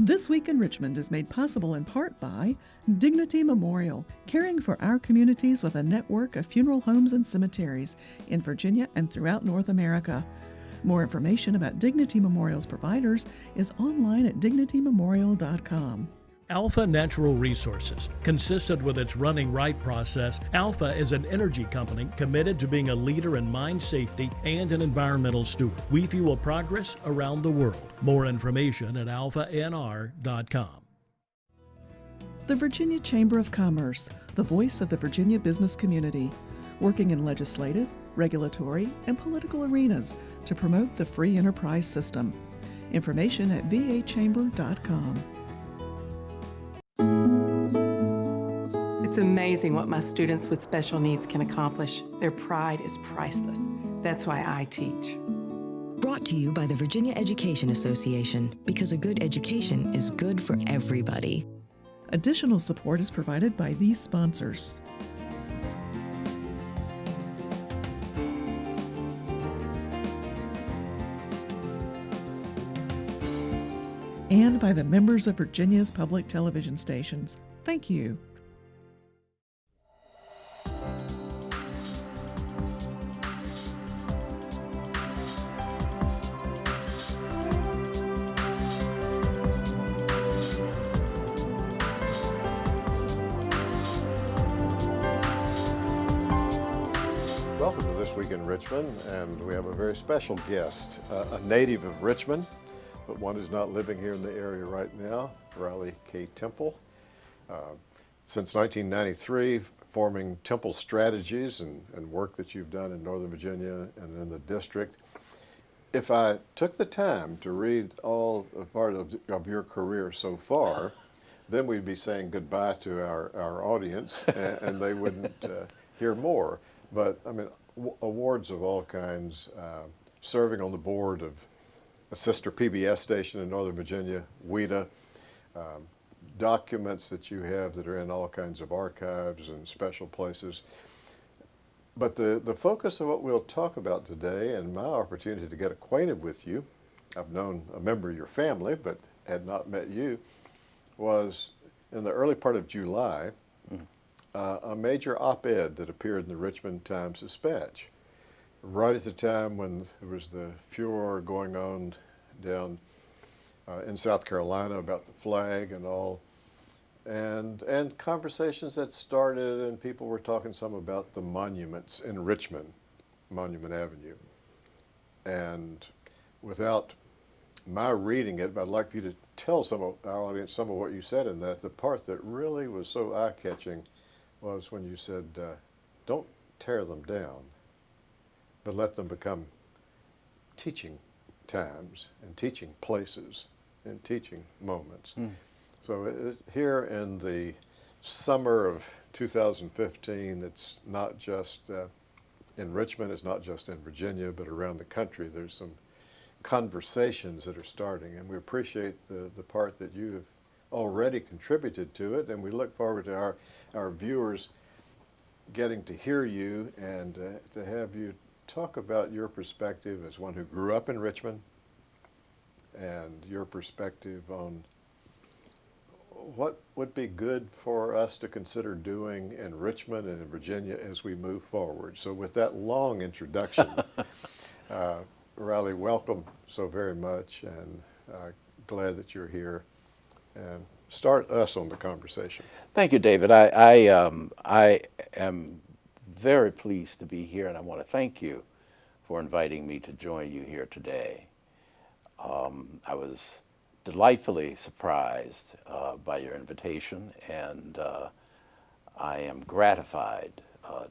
This Week in Richmond is made possible in part by Dignity Memorial, caring for our communities with a network of funeral homes and cemeteries in Virginia and throughout North America. More information about Dignity Memorial's providers is online at dignitymemorial.com. Alpha Natural Resources. Consistent with its Running Right process, Alpha is an energy company committed to being a leader in mine safety and an environmental steward. We fuel progress around the world. More information at alphanr.com. The Virginia Chamber of Commerce, the voice of the Virginia business community, working in legislative, regulatory, and political arenas to promote the free enterprise system. Information at vachamber.com. It's amazing what my students with special needs can accomplish. Their pride is priceless. That's why I teach. Brought to you by the Virginia Education Association, because a good education is good for everybody. Additional support is provided by these sponsors. And by the members of Virginia's public television stations. Thank you. Welcome to This Week in Richmond, and we have a very special guest, a native of Richmond, but one who's not living here in the area right now, Riley K. Temple. Since 1993, forming Temple Strategies and work that you've done in Northern Virginia and in the district. If I took the time to read all a part of your career so far, then we'd be saying goodbye to our audience, and they wouldn't hear more. But I mean, awards of all kinds, serving on the board of a sister PBS station in Northern Virginia, WIDA, documents that you have that are in all kinds of archives and special places. But the focus of what we'll talk about today, and my opportunity to get acquainted with you, I've known a member of your family, but had not met you, was in the early part of July, a major op-ed that appeared in the Richmond Times-Dispatch, right at the time when there was the furor going on down in South Carolina about the flag and all, and conversations that started, and people were talking some about the monuments in Richmond, Monument Avenue. And without my reading it, but I'd like for you to tell some of our audience some of what you said in that. The part that really was so eye-catching was when you said, don't tear them down, but let them become teaching times and teaching places and teaching moments. So here in the summer of 2015, it's not just in Richmond, it's not just in Virginia, but around the country. There's some conversations that are starting, and we appreciate the part that you have already contributed to it, and we look forward to our viewers getting to hear you and to have you talk about your perspective as one who grew up in Richmond and your perspective on what would be good for us to consider doing in Richmond and in Virginia as we move forward. So with that long introduction, Riley, welcome so very much, and glad that you're here. And start us on the conversation. Thank you, David. I am very pleased to be here, and I want to thank you for inviting me to join you here today. I was delightfully surprised by your invitation, and I am gratified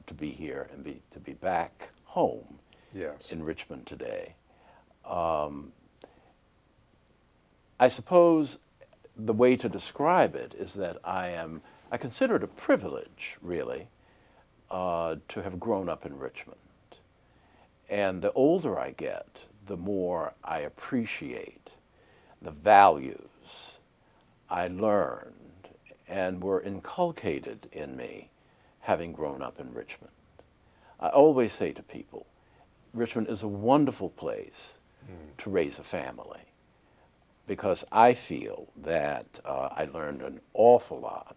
to be here and to be back home in Richmond today. I suppose the way to describe it is that I consider it a privilege, really, to have grown up in Richmond. And the older I get, the more I appreciate the values I learned and were inculcated in me having grown up in Richmond. I always say to people, Richmond is a wonderful place to raise a family. because I feel that I learned an awful lot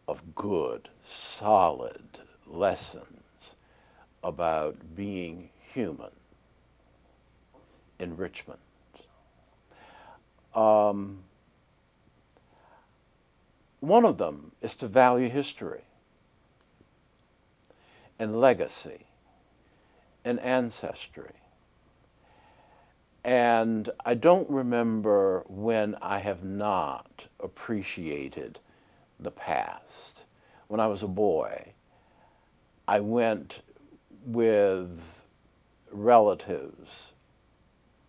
of good, solid lessons about being human in Richmond. One of them is to value history and legacy and ancestry. And I don't remember when I have not appreciated the past. When I was a boy, I went with relatives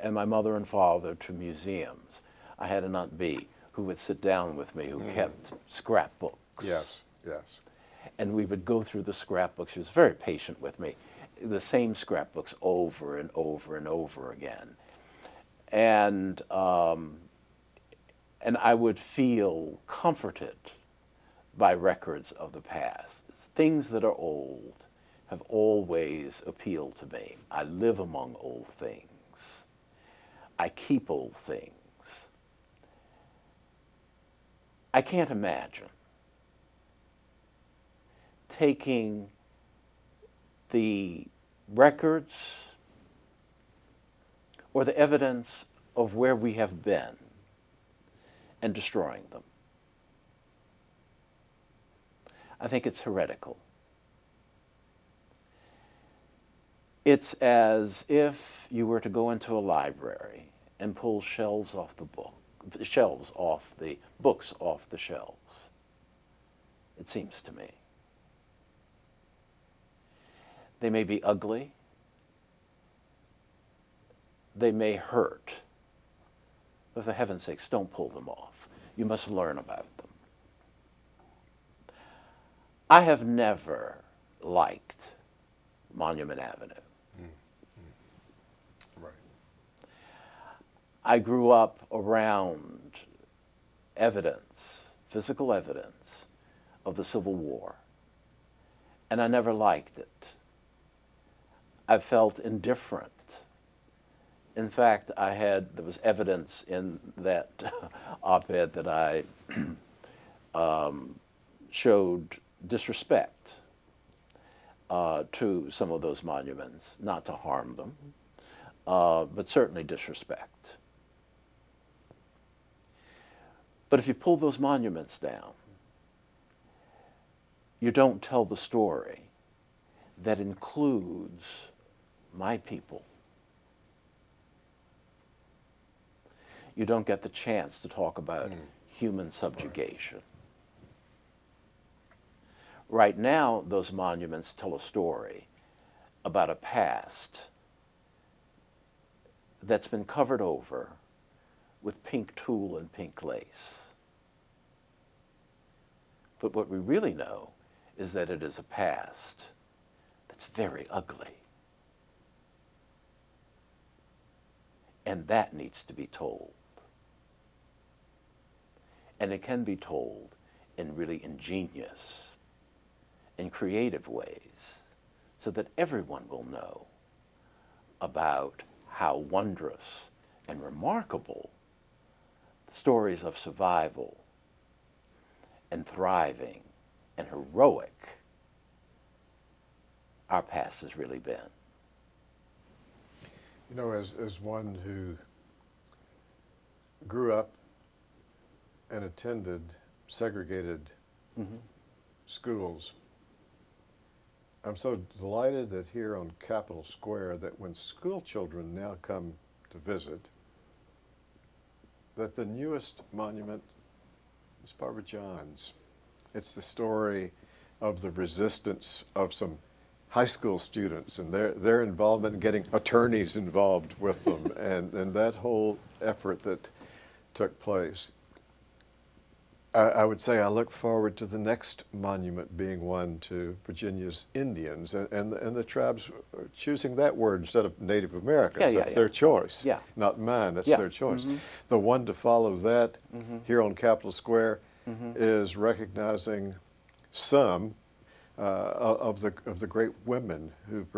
and my mother and father to museums. I had an Aunt Bee who would sit down with me, who kept scrapbooks. Yes, yes. And we would go through the scrapbooks. She was very patient with me. The same scrapbooks over and over and over again. And I would feel comforted by records of the past. Things that are old have always appealed to me. I live among old things. I keep old things. I can't imagine taking the records or the evidence of where we have been and destroying them. I think it's heretical. It's as if you were to go into a library and pull shelves off the books off the shelves. It seems to me. They may be ugly. They may hurt. But for heaven's sakes, don't pull them off. You must learn about them. I have never liked Monument Avenue. Right. I grew up around evidence, physical evidence of the Civil War, and I never liked it. I felt indifferent. In fact, there was evidence in that op-ed that I showed disrespect to some of those monuments, not to harm them, but certainly disrespect. But if you pull those monuments down, you don't tell the story that includes my people. You don't get the chance to talk about human subjugation. Right now, those monuments tell a story about a past that's been covered over with pink tulle and pink lace. But what we really know is that it is a past that's very ugly. And that needs to be told. And it can be told in really ingenious and creative ways so that everyone will know about how wondrous and remarkable stories of survival and thriving and heroic our past has really been. You know, as one who grew up and attended segregated schools, I'm so delighted that here on Capitol Square, that when school children now come to visit, that the newest monument is Barbara John's. It's the story of the resistance of some high school students and their involvement in getting attorneys involved with them and that whole effort that took place. I would say I look forward to the next monument being one to Virginia's Indians and the tribes choosing that word instead of Native Americans. That's their choice, not mine. That's their choice. The one to follow that here on Capitol Square is recognizing some of the great women who've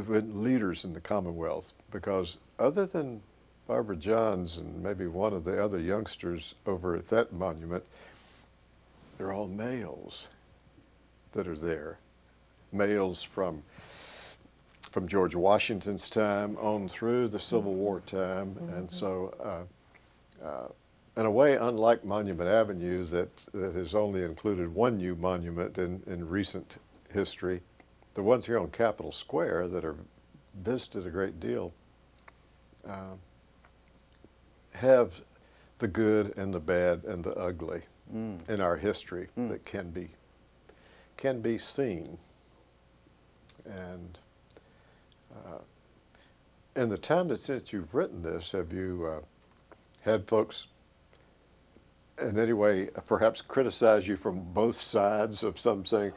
been leaders in the Commonwealth, because other than Barbara Johns and maybe one of the other youngsters over at that monument, they're all males that are there. Males from George Washington's time on through the Civil War time. And so in a way, unlike Monument Avenue that has only included one new monument in recent history, the ones here on Capitol Square that are visited a great deal have the good and the bad and the ugly in our history that can be seen. And in the time since you've written this, have you had folks in any way perhaps criticize you from both sides of some saying,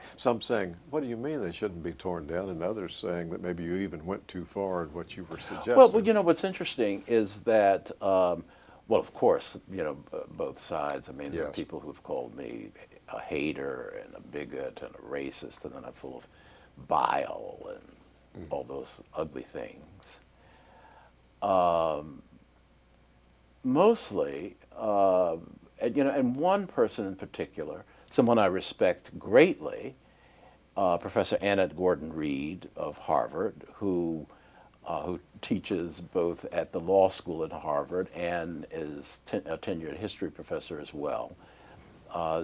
what do you mean they shouldn't be torn down, and others saying that maybe you even went too far in what you were suggesting? Well, you know, what's interesting is that, well, of course, you know, both sides. I mean, there are Yes. people who've called me a hater and a bigot and a racist, and then I'm full of bile and all those ugly things. Mostly, and, you know, and one person in particular, someone I respect greatly, Professor Annette Gordon-Reed of Harvard, who teaches both at the law school at Harvard and is a tenured history professor as well,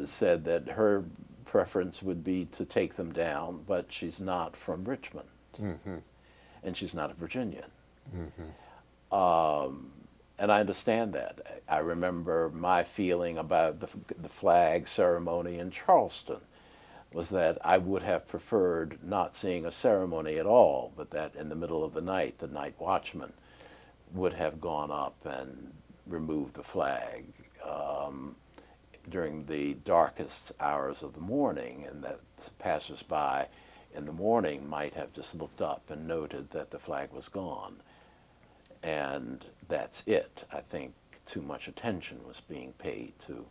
said that her preference would be to take them down, but she's not from Richmond, and she's not a Virginian. And I understand that. I remember my feeling about the flag ceremony in Charleston was that I would have preferred not seeing a ceremony at all, but that in the middle of the night, the night watchman would have gone up and removed the flag during the darkest hours of the morning, and that passersby in the morning might have just looked up and noted that the flag was gone. And that's it. I think too much attention was being paid to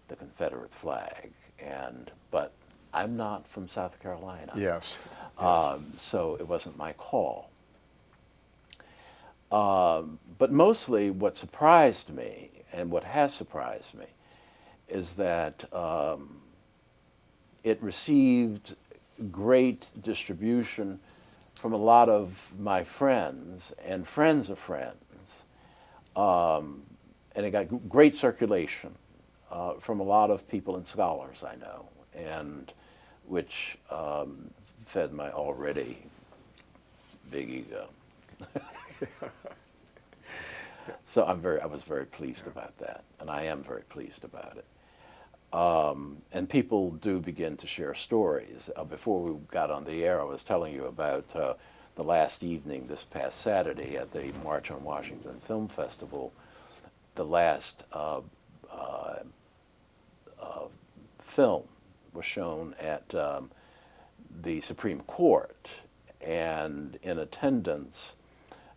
the Confederate flag. But I'm not from South Carolina. Yes. So it wasn't my call. But mostly what surprised me, and what has surprised me, is that it received great distribution from a lot of my friends and friends of friends. And it got great circulation from a lot of people and scholars I know, and which fed my already big ego. So I was very pleased about that, and I am very pleased about it. And people do begin to share stories. Before we got on the air, I was telling you about the last evening this past Saturday at the March on Washington Film Festival. The last film was shown at the Supreme Court, and in attendance,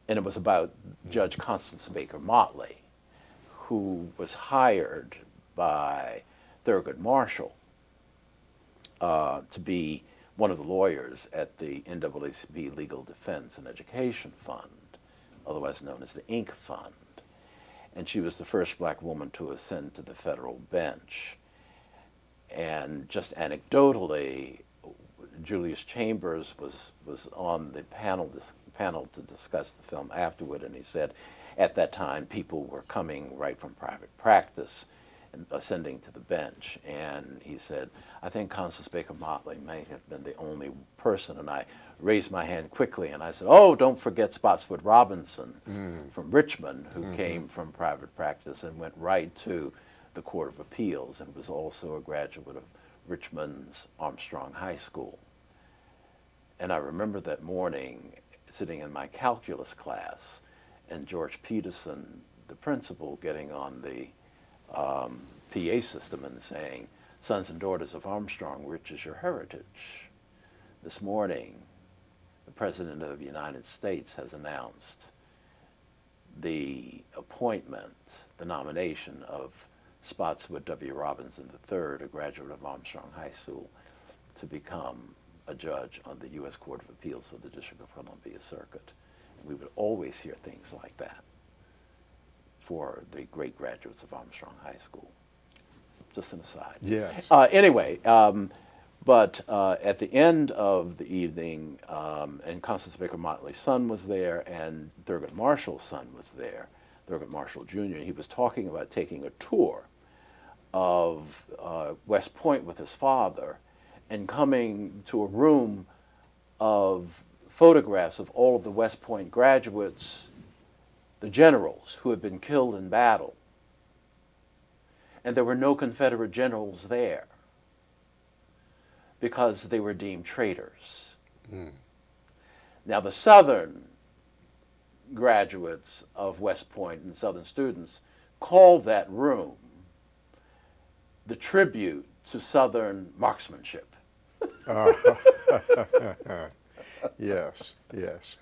and it was about Judge Constance Baker Motley, who was hired by Thurgood Marshall to be one of the lawyers at the NAACP Legal Defense and Education Fund, otherwise known as the Inc. Fund. And she was the first black woman to ascend to the federal bench. And just anecdotally, Julius Chambers was on the panel to discuss the film afterward, and he said at that time people were coming right from private practice and ascending to the bench, and he said, I think Constance Baker Motley may have been the only person, and I raised my hand quickly and I said, oh, don't forget Spotswood Robinson from Richmond, who came from private practice and went right to the Court of Appeals and was also a graduate of Richmond's Armstrong High School. And I remember that morning sitting in my calculus class and George Peterson, the principal, getting on the PA system and saying, sons and daughters of Armstrong, which is your heritage? This morning, the President of the United States has announced the appointment, the nomination of Spotswood W. Robinson III, a graduate of Armstrong High School, to become a judge on the U.S. Court of Appeals for the District of Columbia Circuit. And we would always hear things like that. for the great graduates of Armstrong High School. Just an aside. Yes. Anyway, but at the end of the evening, and Constance Baker Motley's son was there, and Thurgood Marshall's son was there, Thurgood Marshall Jr. He was talking about taking a tour of West Point with his father and coming to a room of photographs of all of the West Point graduates, the generals who had been killed in battle. And there were no Confederate generals there because they were deemed traitors. Now the Southern graduates of West Point and Southern students called that room the tribute to Southern marksmanship. Yes, yes.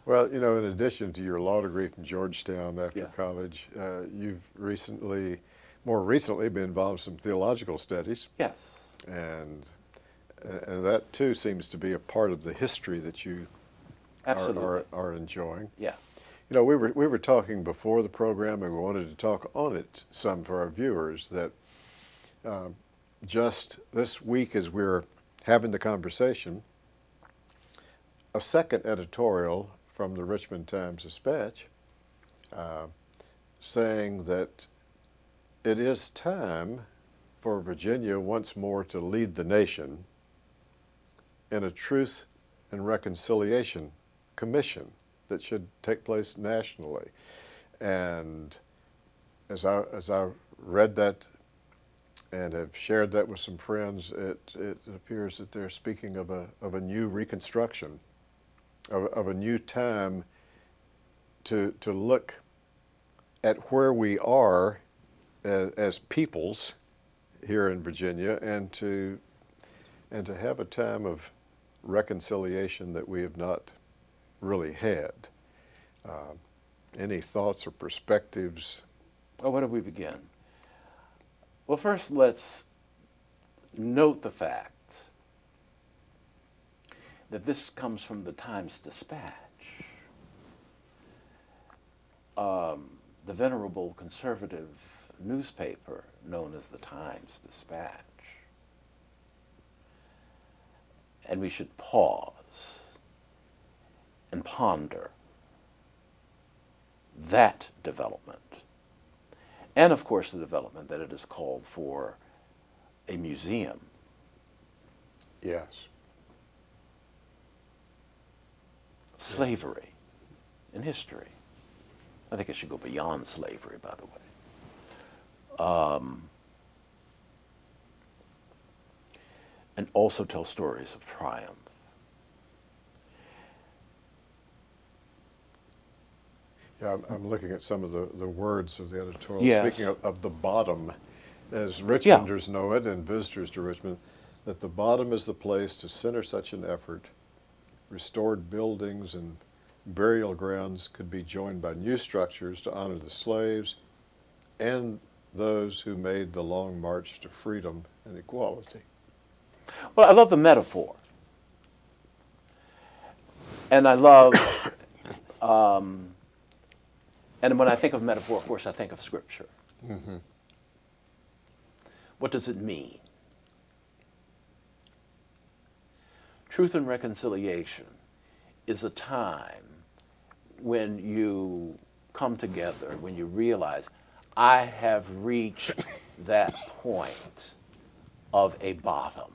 Well, you know, in addition to your law degree from Georgetown after college, you've more recently been involved in some theological studies. Yes. And that too seems to be a part of the history that you are enjoying. Yeah. You know, we were talking before the program, and we wanted to talk on it some for our viewers, that just this week as we're having the conversation, a second editorial from the Richmond Times-Dispatch saying that it is time for Virginia once more to lead the nation in a Truth and Reconciliation Commission that should take place nationally. And as I read that and have shared that with some friends, it appears that they're speaking of a new reconstruction, of a new time to look at where we are as peoples here in Virginia, and to have a time of reconciliation that we have not really had. Any thoughts or perspectives? Oh, where do we begin? Well, first let's note the fact that this comes from the Times-Dispatch, the venerable conservative newspaper known as the Times-Dispatch. And we should pause and ponder that development. And of course the development that it has called for a museum. Yes. Of slavery in history. I think it should go beyond slavery, by the way. And also tell stories of triumph. Yeah, I'm looking at some of the words of the editorial. Yes. Speaking of the bottom, as Richmonders know it and visitors to Richmond, that the bottom is the place to center such an effort. Restored buildings and burial grounds could be joined by new structures to honor the slaves and those who made the long march to freedom and equality. Well, I love the metaphor. And I love, and when I think of metaphor, of course, I think of Scripture. Mm-hmm. What does it mean? Truth and reconciliation is a time when you come together, when you realize, I have reached that point of a bottom.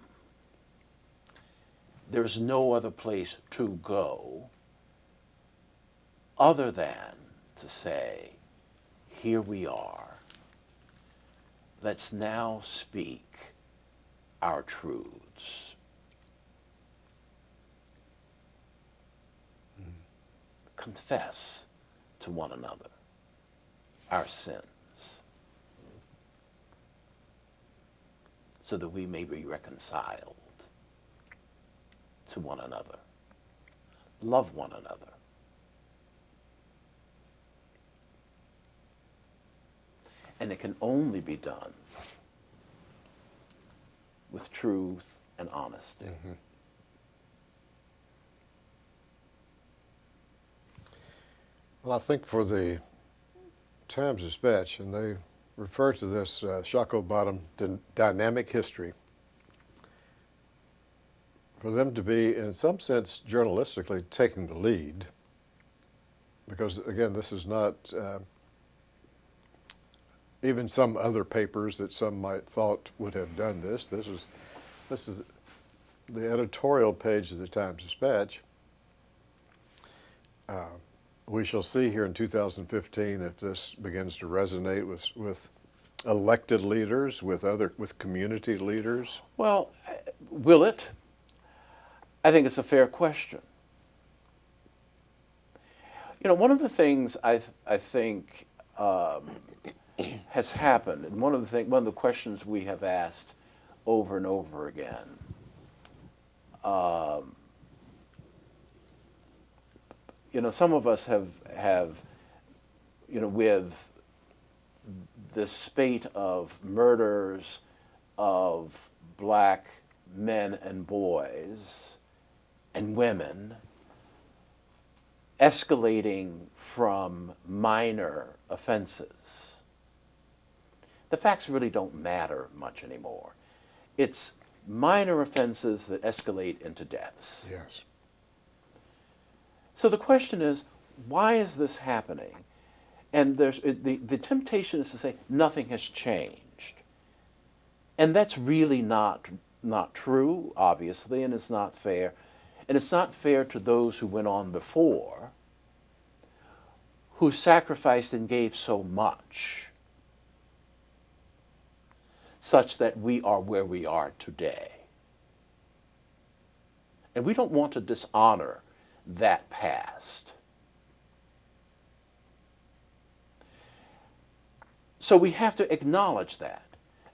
There's no other place to go other than to say, here we are. Let's now speak our truths. Confess to one another our sins so that we may be reconciled to one another. Love one another. And it can only be done with truth and honesty. Mm-hmm. Well, I think for the Times-Dispatch, and they refer to this Shockoe Bottom dynamic history. For them to be, in some sense, journalistically taking the lead, because again, this is not even some other papers that some might thought would have done this. This is the editorial page of the Times-Dispatch. We shall see here in 2015 if this begins to resonate with elected leaders, with community leaders. Well, will it? I think it's a fair question. You know, one of the things I think has happened, and one of the questions we have asked over and over again, you know, some of us have, you know, with this spate of murders of black men and boys and women escalating from minor offenses. The facts really don't matter much anymore. It's minor offenses that escalate into deaths. Yes. So the question is, why is this happening? And the temptation is to say nothing has changed. And that's really not true, obviously, and it's not fair. And it's not fair to those who went on before, who sacrificed and gave so much, such that we are where we are today. And we don't want to dishonor that past. So we have to acknowledge that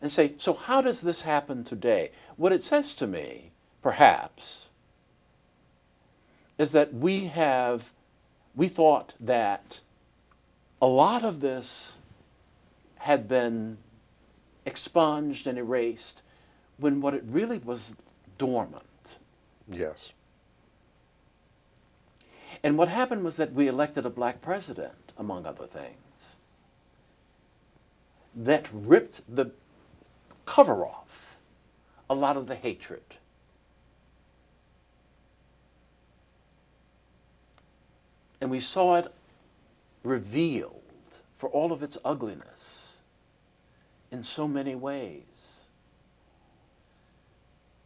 and say, so how does this happen today? What it says to me, perhaps, is that we thought that a lot of this had been expunged and erased when what it really was dormant. Yes. And what happened was that we elected a black president, among other things, that ripped the cover off a lot of the hatred. And we saw it revealed for all of its ugliness in so many ways.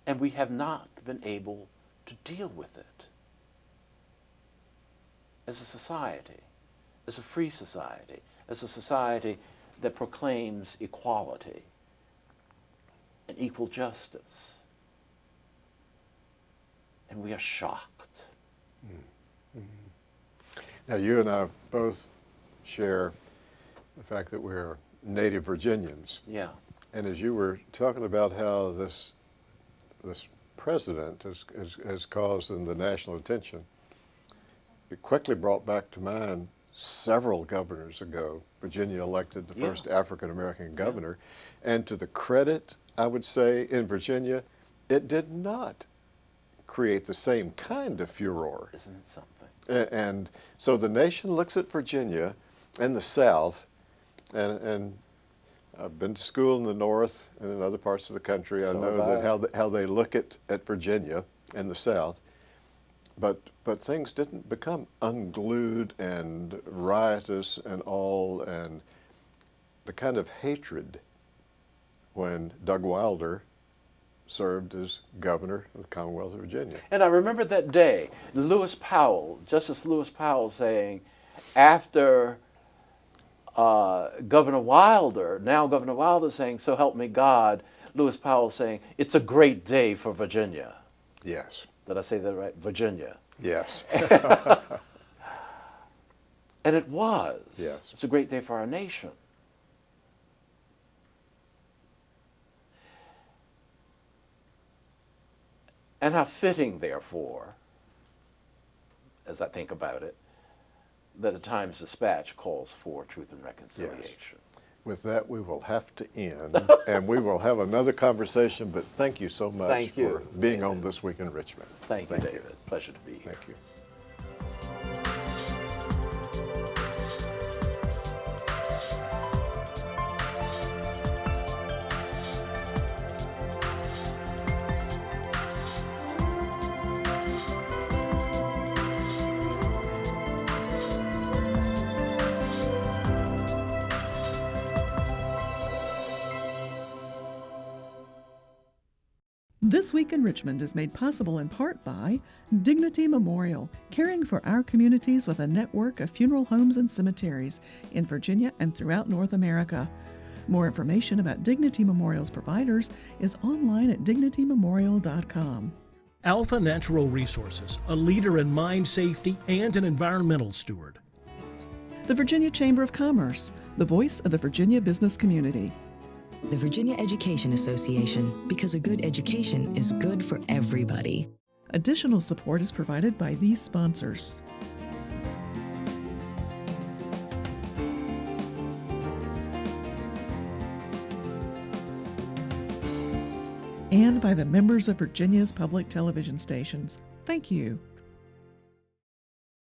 And we have not been able to deal with it as a society, as a free society, as a society that proclaims equality and equal justice. And we are shocked. Now, you and I both share the fact that we're native Virginians. Yeah. And as you were talking about how this president has caused the national attention, it quickly brought back to mind several governors ago. Virginia elected the first African-American governor. And to the credit, I would say, in Virginia, it did not create the same kind of furor. Isn't it something? And so the nation looks at Virginia and the South, and I've been to school in the North and in other parts of the country. I know that how they look at Virginia and the South, but things didn't become unglued and riotous and the kind of hatred when Doug Wilder served as governor of the Commonwealth of Virginia. And I remember that day, Justice Lewis Powell saying, after Governor Wilder saying, so help me God, Lewis Powell saying, it's a great day for Virginia. Yes. Did I say that right? Virginia. Yes. And it was. Yes. It's a great day for our nation. And how fitting, therefore, as I think about it, that the Times-Dispatch calls for truth and reconciliation. Yes. With that, we will have to end, and we will have another conversation, but thank you so much for being on This Week in Richmond. Thank you, David. Pleasure to be here. Thank you. This Week in Richmond is made possible in part by Dignity Memorial, caring for our communities with a network of funeral homes and cemeteries in Virginia and throughout North America. More information about Dignity Memorial's providers is online at dignitymemorial.com. Alpha Natural Resources, a leader in mine safety and an environmental steward. The Virginia Chamber of Commerce, the voice of the Virginia business community. The Virginia Education Association, because a good education is good for everybody. Additional support is provided by these sponsors. And by the members of Virginia's public television stations. Thank you.